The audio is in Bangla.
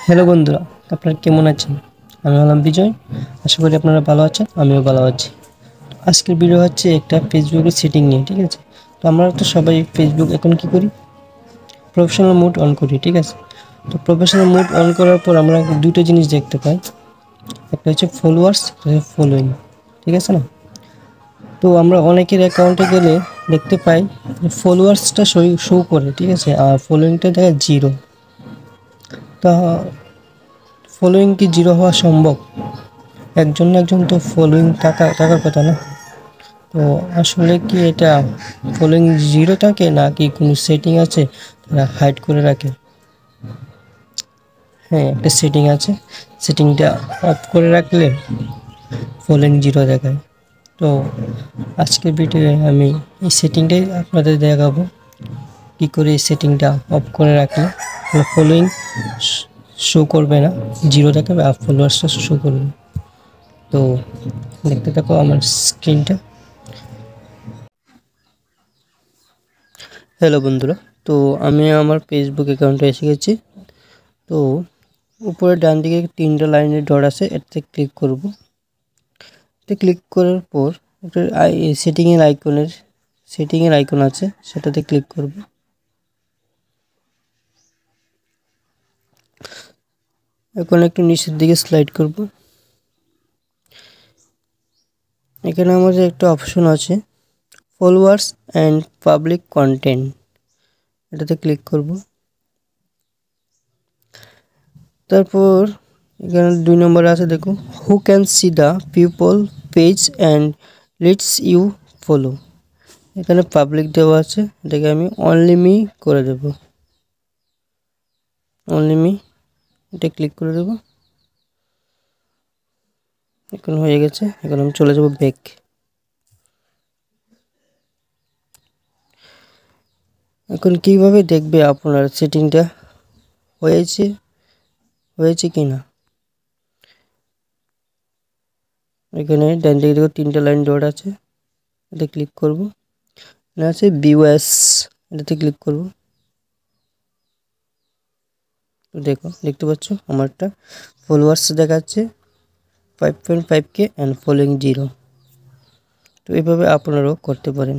হ্যালো বন্ধুরা, আপনারা কেমন আছেন? আমি হলাম বিজয়। আশা করি আপনারা ভালো আছেন, আমিও ভালো আছি। আজকের ভিডিও হচ্ছে একটা ফেসবুকের সেটিং নিয়ে, ঠিক আছে? তো আমরা তো সবাই ফেসবুক এখন কি করি, প্রফেশনাল মোড অন করি, ঠিক আছে? তো প্রফেশনাল মোড অন করার পর আমরা দুটো জিনিস দেখতে পাই। একটা হচ্ছে ফলোয়ার্স, একটা হচ্ছে ফলোয়িং, ঠিক আছে না? তো আমরা অনেকের অ্যাকাউন্টে গেলে দেখতে পাই যে ফলোয়ার্সটা শো করে, ঠিক আছে, আর ফলোয়িংটা দেখা জিরো। তা ফলোয়িং কি জিরো হওয়া সম্ভব? একজন না একজন তো ফলোয়িং থাকার কথা না? তো আসলে কি এটা ফলোয়িং জিরো থাকে নাকি কোনো সেটিং আছে তারা হাইড করে রাখে? হ্যাঁ, একটা সেটিং আছে। সেটিংটা অফ করে রাখলে ফলোয়িং জিরো দেখায়। তো আজকের ভিডিওয়ে আমি এই সেটিংটাই আপনাদের দেখাবো, কী করে এই সেটিংটা অফ করে রাখলে ফলোয়িং শো করবে না, জিরো দেখাবে, আর ফলোয়ার্সটা শো করবে। তো দেখতে থাকো আমার স্ক্রিনটা। হ্যালো বন্ধুরা, তো আমি আমার ফেসবুক অ্যাকাউন্টে এসে গেছি। তো উপরে ডান দিকে তিনটা লাইনের ডট আছে, এটাতে ক্লিক করব। এতে ক্লিক করার পর একটা সেটিংয়ের আইকন আছে, সেটাতে ক্লিক করব। এখন একটু নিচের দিকে স্লাইড করব। এখানে আমাদের একটা অপশন আছে, ফলোয়ার্স অ্যান্ড পাবলিক কন্টেন্ট, এটাতে ক্লিক করব। তারপর এখানে 2 নম্বরে আছে, দেখো, who can see the people page and lets you follow. এখানে পাবলিক দেওয়া আছে, এটাকে আমি অনলি মি করে দেব। অনলি মি, এটা ক্লিক করে দেব। এখন হয়ে গেছে। এখন আমি চলে যাব ব্যাক। এখন কিভাবে দেখবে আপনার সেটিংটা হয়েছে কি না? এখানে ডান দিকে দেখো তিনটা লাইন ডট আছে, এটা ক্লিক করব। এখানে আছে ভিউ অ্যাজ, এটাতে ক্লিক করব। দেখতে পাচ্ছ আমারটা ফলোয়ার্স দেখাচ্ছে 5.5K অ্যান্ড ফলোয়িং জিরো। তো এইভাবে আপনারাও করতে পারেন।